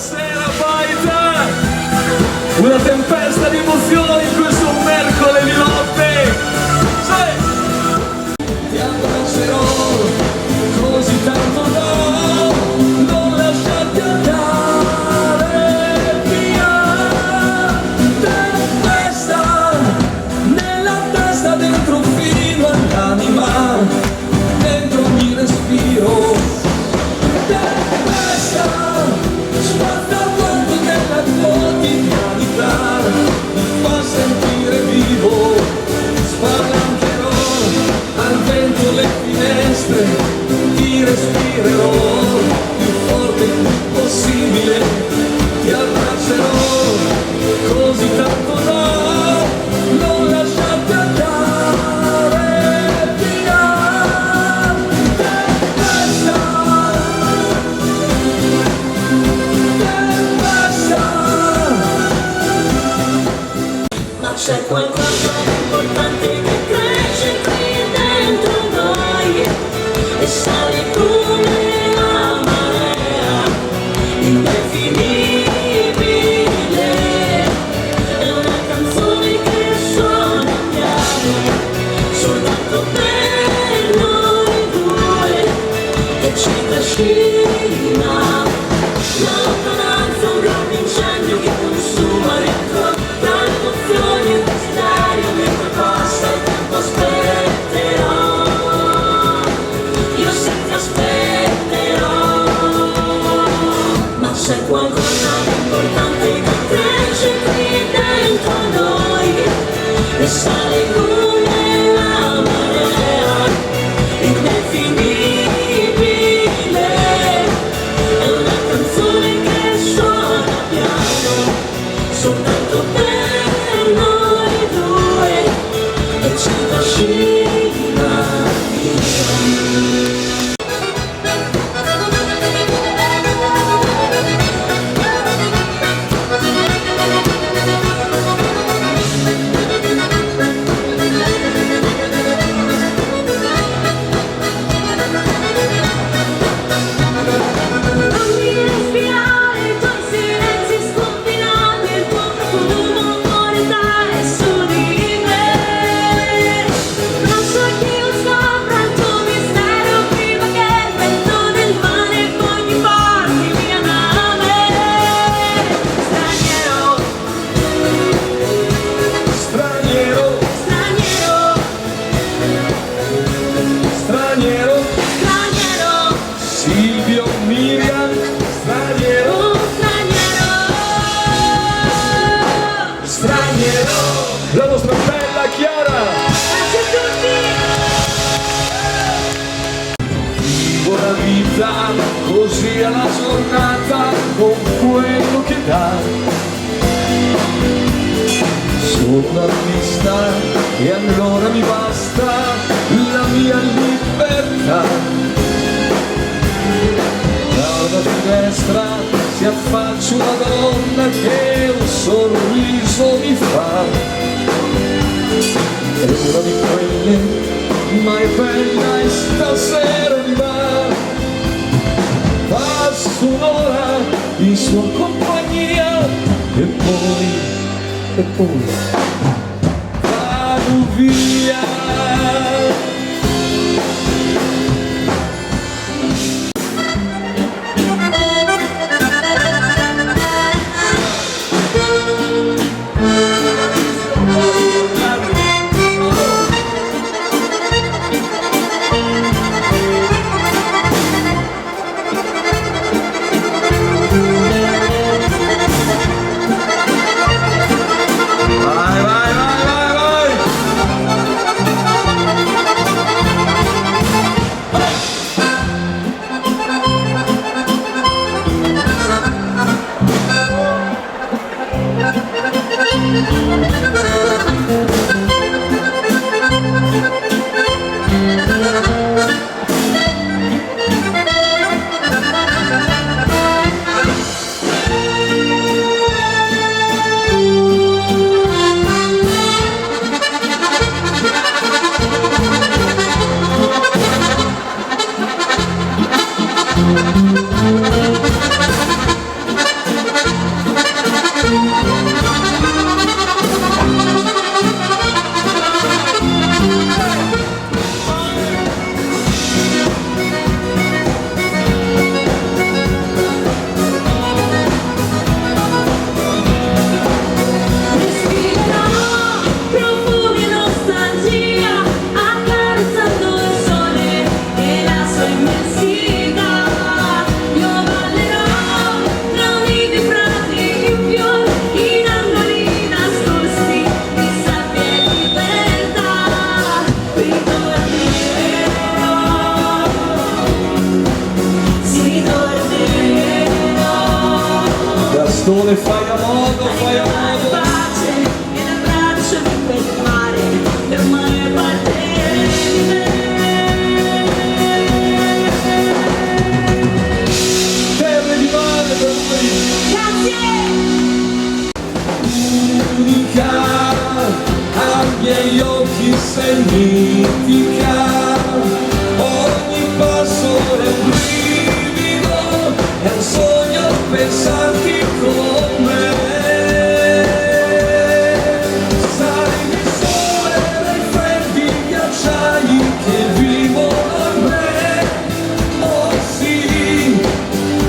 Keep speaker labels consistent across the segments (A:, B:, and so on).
A: Stasera baita una tempesta di emozioni in questo mercoledì notte. Ti abbraccerò così tanto da non lasciarti andare via. Tempesta nella testa, dentro fino all'anima, dentro ogni respiro. Tempesta spazza vuoto nella quotidianità, mi fa sentire vivo. Spalancherò al vento le finestre, ti respirerò più forte il più possibile. Ti abbraccerò così tanto da non lasciarti andare via. Tempesta, tempesta.
B: Ma c'è qualcosa di importante che cresce qui dentro noi e sale come la marea, indefinibile. È una canzone che suona piano, soltanto per noi due, e ci trascina. La lontananza, un grande incendio che consuma dentro tra emozioni e desiderio. Mentre passa il tempo aspetterò, io sempre aspetterò. Ma c'è qualcosa di importante che cresce qui dentro noi e sale come la marea, indefinibile. È una canzone che suona piano, soltanto per noi due, e ci trascina via. Non mi respirare i tuoi silenzi sconfinati, il tuo profumo vuole stare su di me. Non so che io scopra il tuo mistero prima che il vento del mare poi mi porti via da me. Straniero,
A: Straniero,
B: straniero,
A: straniero,
B: straniero,
A: Silvio, Miriam, straniero,
B: un straniero.
A: straniero, la nostra bella Chiara.
B: Grazie a tutti.
A: Buona vita, così alla giornata con quello che dà. Sono un artista e allora mi basta la mia libertà. Dalla finestra si affaccia una donna che un sorriso mi fa. È una di quelle, ma è bella e stasera mi va. Passo un'ora in sua compagnia e poi vado via. Vai, vai. bastone, fai a modo, fai a modo.
B: Pace e abbracciami quel mare per mai partire di me.
A: Terre di mare per noi.
B: Grazie.
A: Unica, ai miei occhi sei mitica, ogni passo è un brivido, è un sogno pensarti con me. Sarai il sole dei freddi ghiacciai che vivono in me. Oh sì,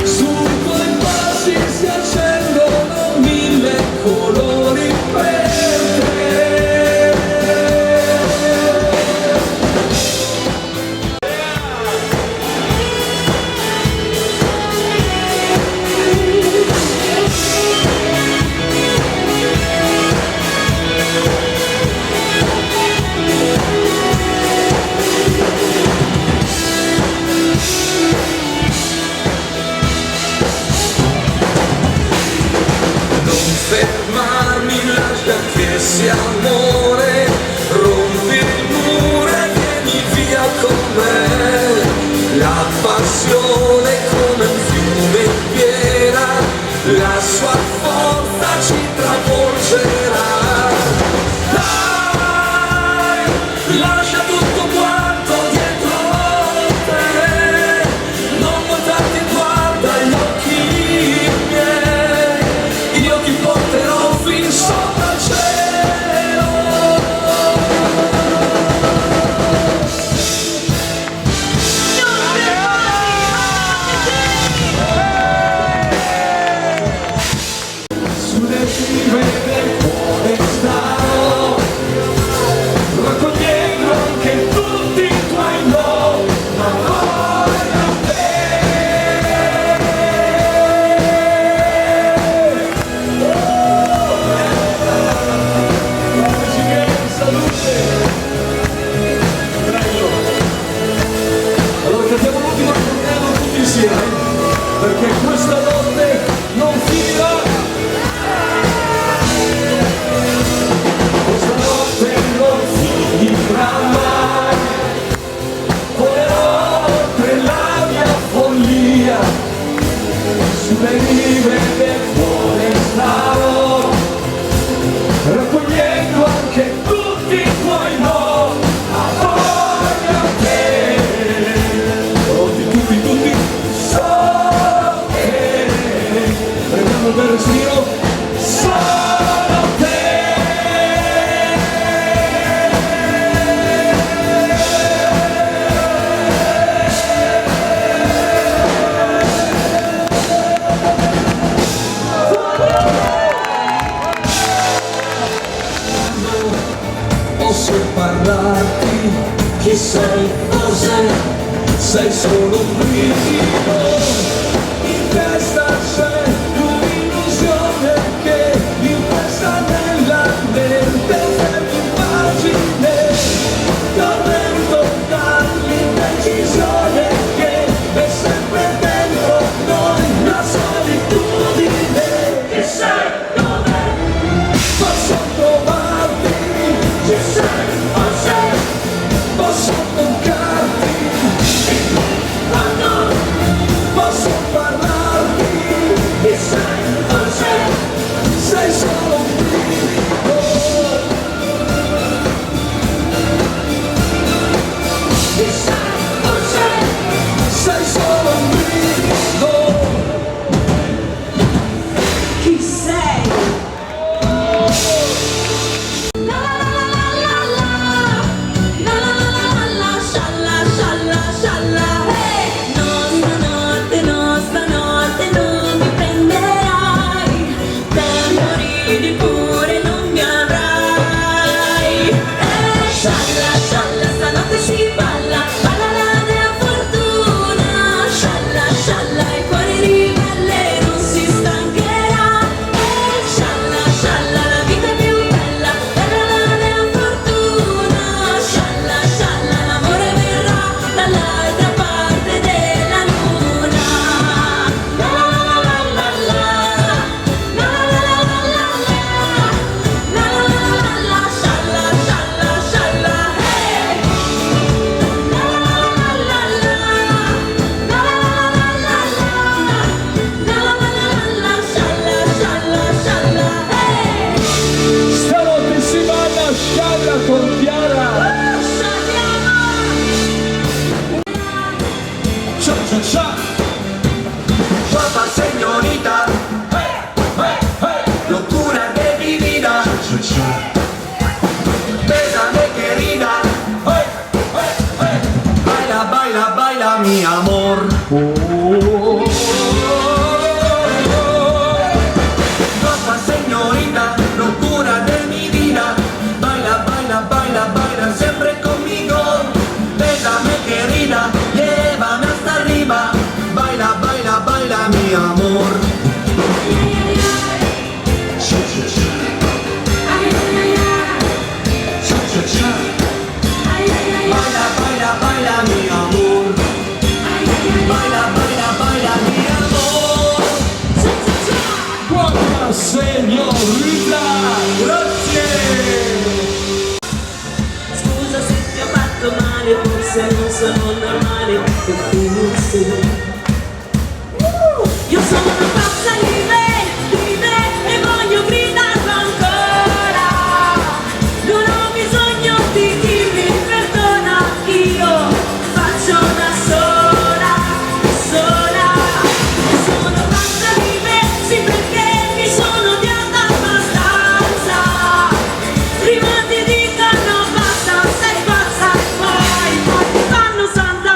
A: sui tuoi passi si accendono mille colori per te. Non fermarmi, lascia che sia amore, rompi il muro e vieni via con me. La passione come un fiume in piena, la sua forza ci travolgerà. Dai, lascia tutto quanto dietro te, non voltarti, guarda gli occhi miei, io ti porterò fin sopra il cielo. Sulle rive del cuore starò, raccogliendo anche tutti i tuoi no, ma voglio te. Salute! Prego! Allora cantiamo l'ultimo ritornello tutti insieme, perché questa notte non finirà. Questa notte non finirà mai, volerò oltre la mia follia, sulle rive del cuore starò, raccogliendo anche tutti i tuoi no, a voglia te. Tutti, solo te. Prendiamo il bel respiro, solo te. Posso parlarti, chi sei, cos'è? Sei solo un brivido, in testa c'è un'illusione che impesta nella mente un'immagine, tormento dall'indecisione che è sempre dentro noi, la solitudine. Che sei, dov'è? Posso trovarti, ci sei, cos'è? Posso toccarti, posso parlarti, e sai cos'è? Sei solo un brivido. E sai cos'è? Sei solo un brivido.
B: Chi sei? La la la la la la, scialla scialla scialla, hey! No, stanotte non mi prenderai.
A: signorina, grazie.
B: Scusa se ti ho fatto male, forse non sono normale, perché non sei. Io sono una pazza di me e voglio gridarlo ancora. Non ho bisogno di dirmi perdona, io faccio da sola, sola. Io sono pazza di me, sì perché mi sono odiata abbastanza. Prima ti dicono basta, sei pazza e poi ti fanno santa.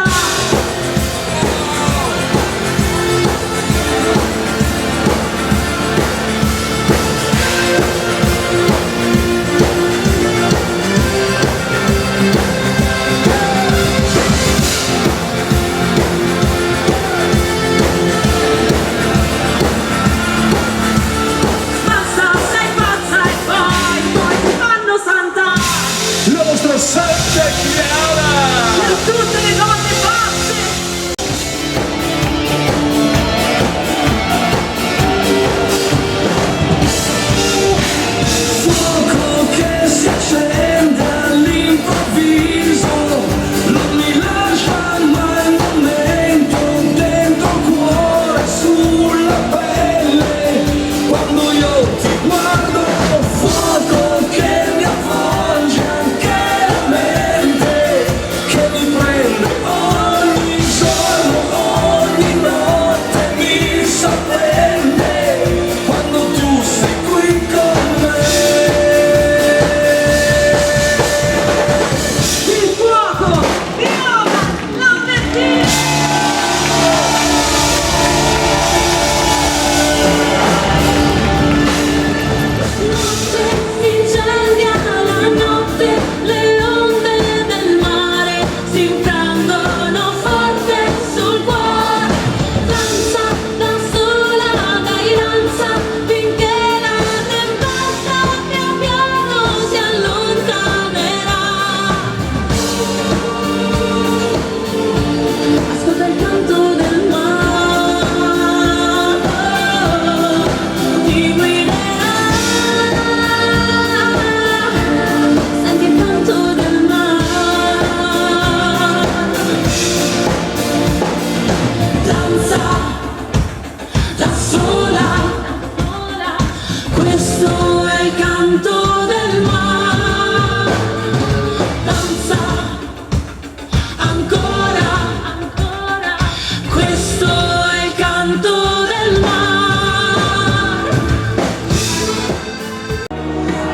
B: Basta, sei pazza e poi ti fanno santa.
A: La vostra santa Chiara.
B: Per tutte le donne pazze.
A: Fuoco che si accende all'improvviso, non mi lascia mai un momento dentro il cuore, sulla pelle, quando io ti guardo. Fuoco che mi avvolge anche la mente, che mi prende ogni giorno, ogni notte mi sorprende, quando tu sei qui con me.
B: Il fuoco, Viola, Lambertini. Notte incendia la notte, le onde del mare si infrangono forte sul cuore. Danza da sola, dai danza, finché la tempesta pian piano si allontanerà. Ascolta il canto del mare, ti guiderà. Senti il canto del mare. Danza da sola, questo è il canto del mare. Danza ancora, questo è il canto del mare.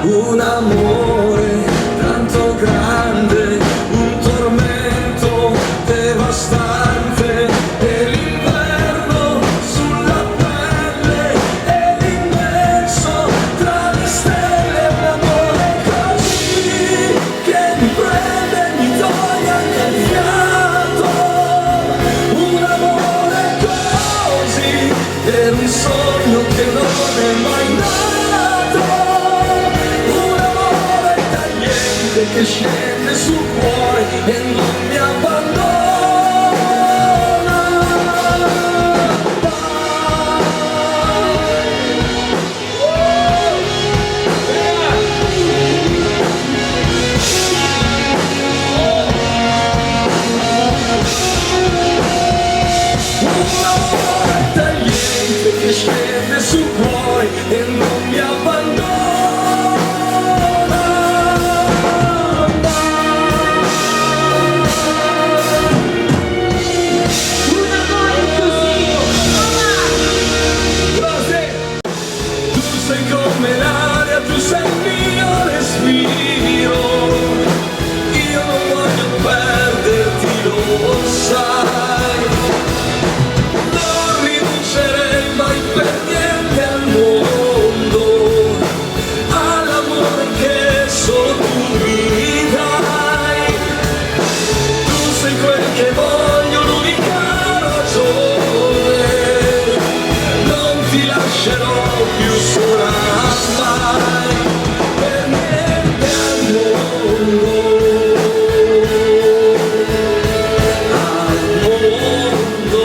A: Un amore tanto grande, un tormento devastante, e l'inverno sulla pelle, e l'immenso tra le stelle. Un amore così che mi prende e mi toglie anche il fiato. Un amore così per un sogno che non è mai nato. Un amore tagliente che scende sul cuore e non mi abbandona. Un amore tagliente che scende sul cuore e non mi abbandona.
B: Un amore così,
A: Rosé, tu sei come l'aria, tu sei il mio respiro. Io non voglio perderti, lo sai. Non rinuncerei mai per niente al mondo, all'amore che solo tu mi dai. Tu sei quel che voglio, l'unica ragione. Non ti lascerò più sola mai, per niente al mondo. Al mondo.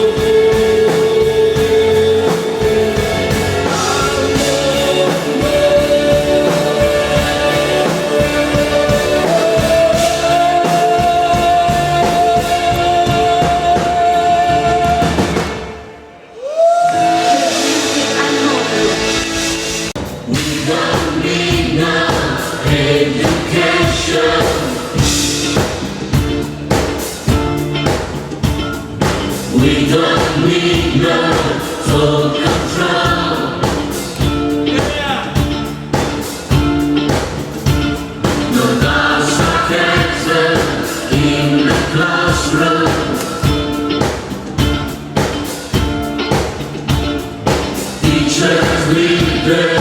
A: teachers lead their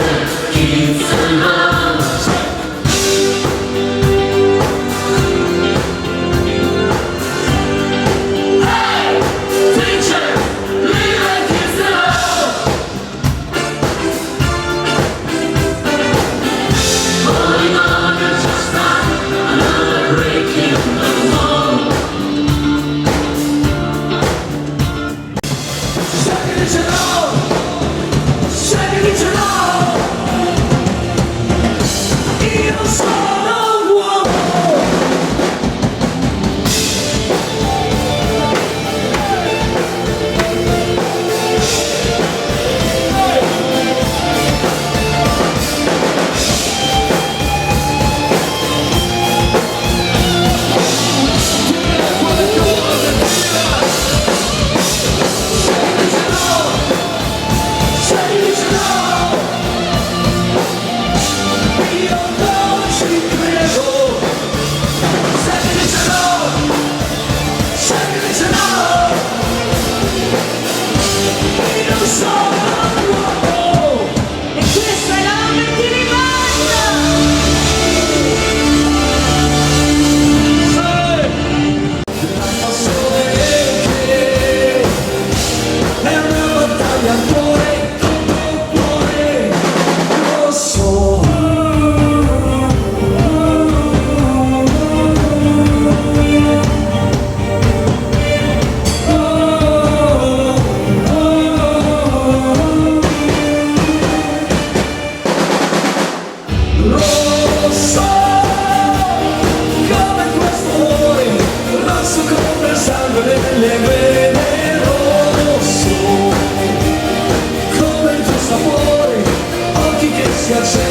A: kids along. Hey, teachers, lead their kids along. Holding on is just not another break in the wall. Io sono un uomo.
B: E questa è la metti di banda.
A: È una battaglia cuore contro cuore, lo so. Lo so, come questo amore, rosso come il sangue delle vene, rosso, come il tuo sapore, occhi che si accende.